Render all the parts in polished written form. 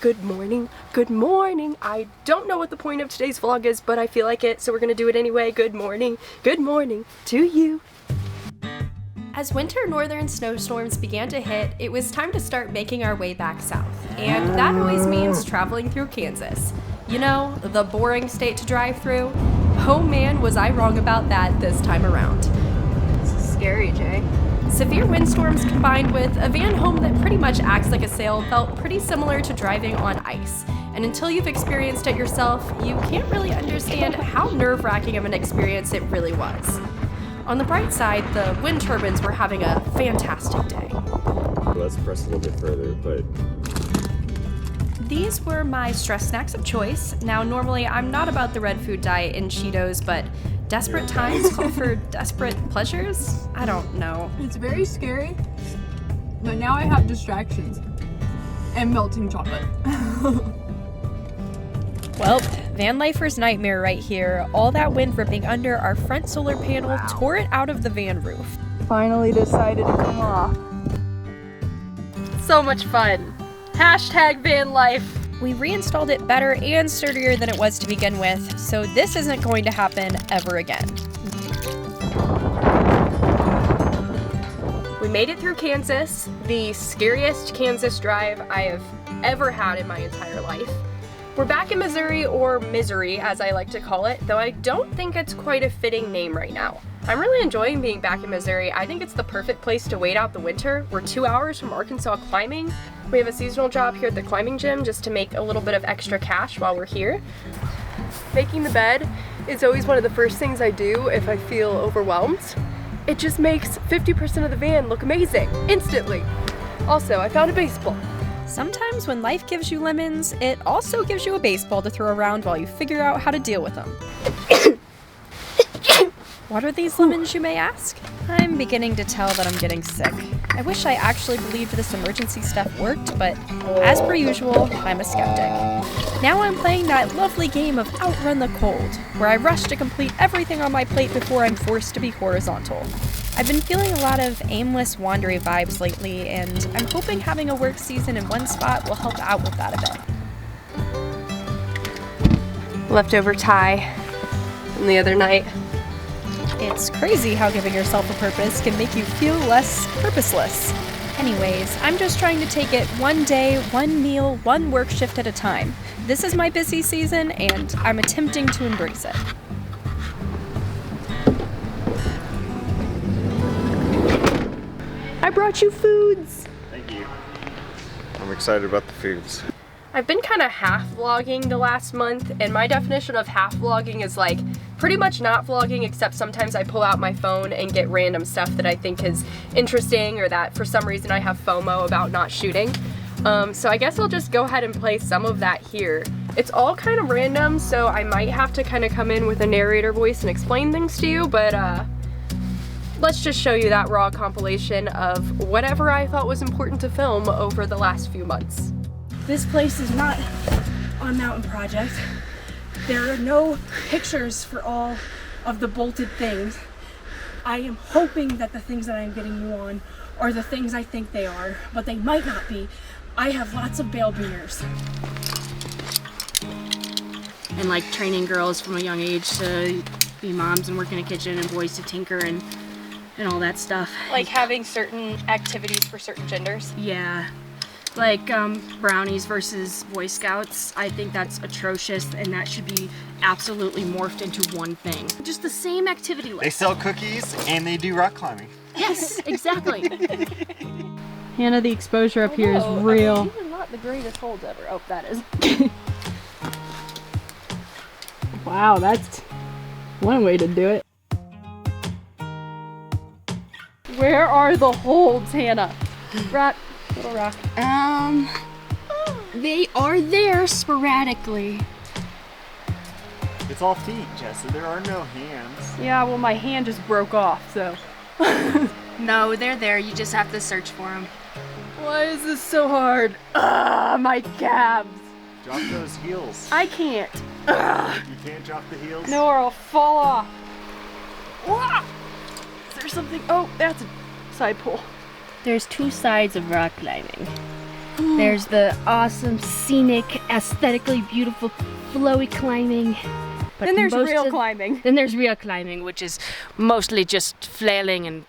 Good morning, good morning. I don't know what the point of today's vlog is, but I feel like it, so we're gonna do it anyway. Good morning to you. As winter northern snowstorms began to hit, it was time to start making our way back south. And that always means traveling through Kansas. You know, the boring state to drive through. Oh man, was I wrong about that this time around. This is scary, Jay. Severe windstorms combined with a van home that pretty much acts like a sail felt pretty similar to driving on ice. And until you've experienced it yourself, you can't really understand how nerve-wracking of an experience it really was. On the bright side, the wind turbines were having a fantastic day. Let's press a little bit further, but... These were my stress snacks of choice. Now, normally I'm not about the red food diet and Cheetos, but desperate times call for desperate pleasures? I don't know. It's very scary, but now I have distractions and melting chocolate. Well, van lifer's nightmare right here. All that wind ripping under our front solar panel tore it out of the van roof. Finally decided to come off. So much fun. Hashtag van life. We reinstalled it better and sturdier than it was to begin with, so this isn't going to happen ever again. We made it through Kansas, the scariest Kansas drive I have ever had in my entire life. We're back in Missouri, or Misery as I like to call it, though I don't think it's quite a fitting name right now. I'm really enjoying being back in Missouri. I think it's the perfect place to wait out the winter. We're 2 hours from Arkansas climbing. We have a seasonal job here at the climbing gym just to make a little bit of extra cash while we're here. Making the bed is always one of the first things I do if I feel overwhelmed. It just makes 50% of the van look amazing, instantly. Also, I found a baseball. Sometimes when life gives you lemons, it also gives you a baseball to throw around while you figure out how to deal with them. What are these lemons, you may ask? I'm beginning to tell that I'm getting sick. I wish I actually believed this emergency stuff worked, but as per usual, I'm a skeptic. Now I'm playing that lovely game of Outrun the Cold, where I rush to complete everything on my plate before I'm forced to be horizontal. I've been feeling a lot of aimless, wandery vibes lately, and I'm hoping having a work season in one spot will help out with that a bit. Leftover tie from the other night. It's crazy how giving yourself a purpose can make you feel less purposeless. Anyways, I'm just trying to take it one day, one meal, one work shift at a time. This is my busy season, and I'm attempting to embrace it. I brought you foods! Thank you. I'm excited about the foods. I've been kind of half vlogging the last month, and my definition of half vlogging is like pretty much not vlogging, except sometimes I pull out my phone and get random stuff that I think is interesting or that for some reason I have FOMO about not shooting. So I guess I'll just go ahead and play some of that here. It's all kind of random, so I might have to kind of come in with a narrator voice and explain things to you, but let's just show you that raw compilation of whatever I thought was important to film over the last few months. This place is not a mountain project. There are no pictures for all of the bolted things. I am hoping that the things that I'm getting you on are the things I think they are, but they might not be. I have lots of bail beers. And like training girls from a young age to be moms and work in a kitchen, and boys to tinker and all that stuff. Like having certain activities for certain genders? Yeah. Like brownies versus Boy Scouts. I think that's atrocious, and that should be absolutely morphed into one thing. Just the same activity list. They sell cookies and they do rock climbing. Yes, exactly. Hannah, the exposure up here is real. I mean, these are not the greatest holds ever. Oh, that is. Wow, that's one way to do it. Where are the holds, Hannah? Rock, little rock. They are there sporadically. It's all feet, Jessa. There are no hands. Yeah, well, my hand just broke off, so. No, they're there. You just have to search for them. Why is this so hard? My calves. Drop those heels. I can't. You can't drop the heels? No, or I'll fall off. Is there something? Oh, that's a side pull. There's two sides of rock climbing. There's the awesome, scenic, aesthetically beautiful, flowy climbing. But Then there's real climbing. Then there's real climbing, which is mostly just flailing and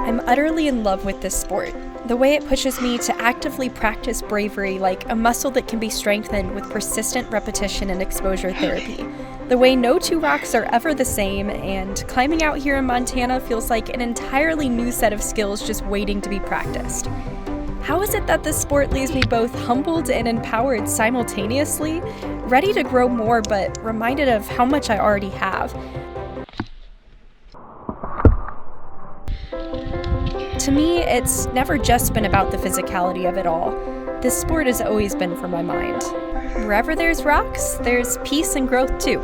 I'm utterly in love with this sport. The way it pushes me to actively practice bravery like a muscle that can be strengthened with persistent repetition and exposure therapy. The way no two rocks are ever the same, and climbing out here in Montana feels like an entirely new set of skills just waiting to be practiced. How is it that this sport leaves me both humbled and empowered simultaneously, ready to grow more but reminded of how much I already have? To me, it's never just been about the physicality of it all. This sport has always been for my mind. Wherever there's rocks, there's peace and growth too.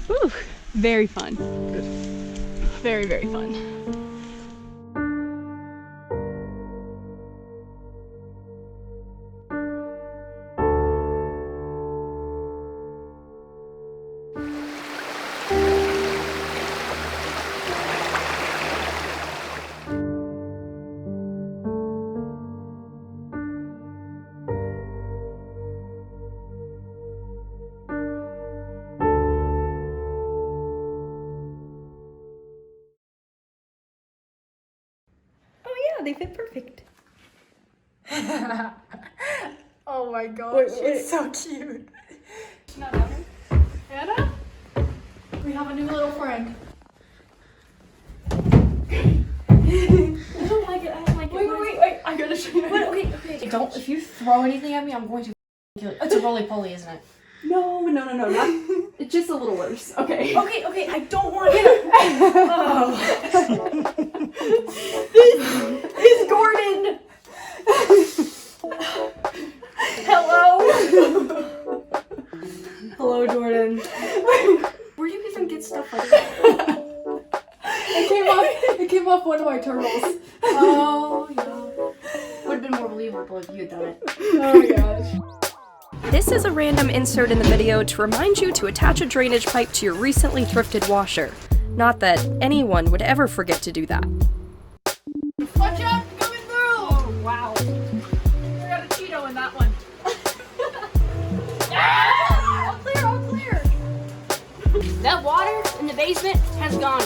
Whew, very fun. Very, very fun. They fit perfect. Oh my gosh, she's so cute. Not having Anna? We have a new little friend. I don't like it. I don't like it. Wait. I gotta show you. okay. Don't, if you throw anything at me, I'm going to kill you. It's a roly-poly, isn't it? No, not. It's just a little worse. Okay. Okay, I don't want to hit it. Oh. This is Gordon. Hello. Hello, Jordan. Where do you even get stuff like that? It came off one of my turtles. Oh, yeah. Would have been more believable if you had done it. Oh my gosh. This is a random insert in the video to remind you to attach a drainage pipe to your recently thrifted washer. Not that anyone would ever forget to do that. Watch out, coming through! Oh, wow. I got a Cheeto in that one. All clear. That water in the basement has gone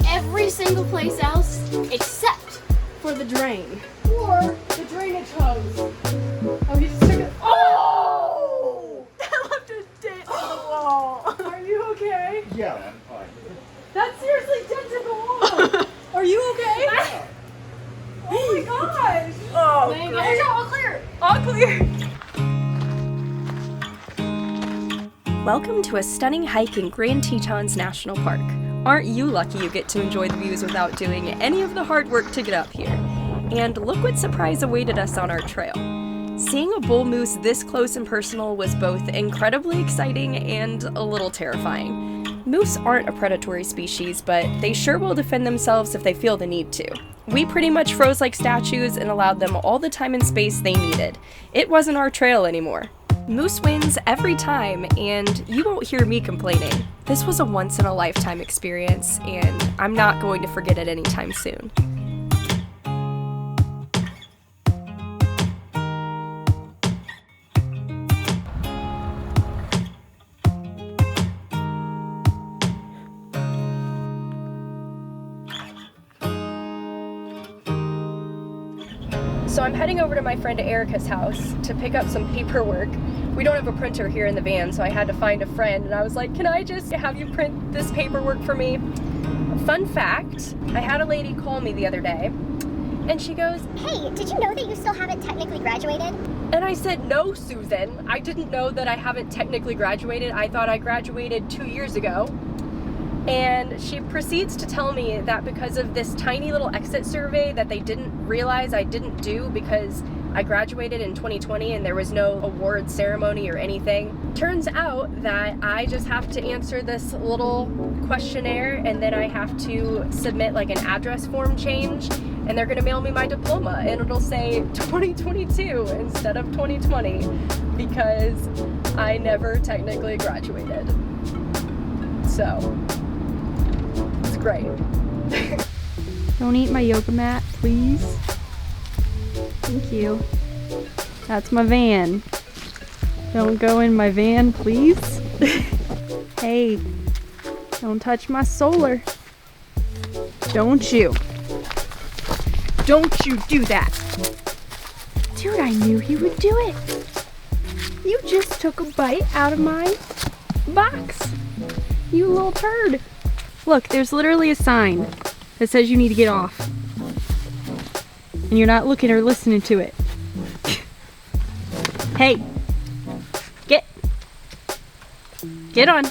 every single place else except for the drain. Or the drainage hose. Oh, he just took it. Oh! That left a dent in the wall. Are you okay? Yeah, I'm fine. That seriously dented the wall. Are you okay? Oh my gosh. Oh, Dang it. great. All clear. All clear. Welcome to a stunning hike in Grand Tetons National Park. Aren't you lucky you get to enjoy the views without doing any of the hard work to get up here? And look what surprise awaited us on our trail. Seeing a bull moose this close and personal was both incredibly exciting and a little terrifying. Moose aren't a predatory species, but they sure will defend themselves if they feel the need to. We pretty much froze like statues and allowed them all the time and space they needed. It wasn't our trail anymore. Moose wins every time, and you won't hear me complaining. This was a once-in-a-lifetime experience, and I'm not going to forget it anytime soon. So I'm heading over to my friend Erica's house to pick up some paperwork. We don't have a printer here in the van, so I had to find a friend, and I was like, can I just have you print this paperwork for me? Fun fact, I had a lady call me the other day, and she goes, hey, did you know that you still haven't technically graduated? And I said, no, Susan, I didn't know that I haven't technically graduated. I thought I graduated 2 years ago. And she proceeds to tell me that because of this tiny little exit survey that they didn't realize I didn't do because I graduated in 2020 and there was no award ceremony or anything. Turns out that I just have to answer this little questionnaire, and then I have to submit like an address form change, and they're gonna mail me my diploma, and it'll say 2022 instead of 2020 because I never technically graduated. So, it's great. Don't eat my yoga mat, please. Thank you. That's my van. Don't go in my van, please. Hey, don't touch my solar. Don't you? Don't you do that. Dude, I knew he would do it. You just took a bite out of my box. You little turd. Look, there's literally a sign that says you need to get off. And you're not looking or listening to it. Hey, get on.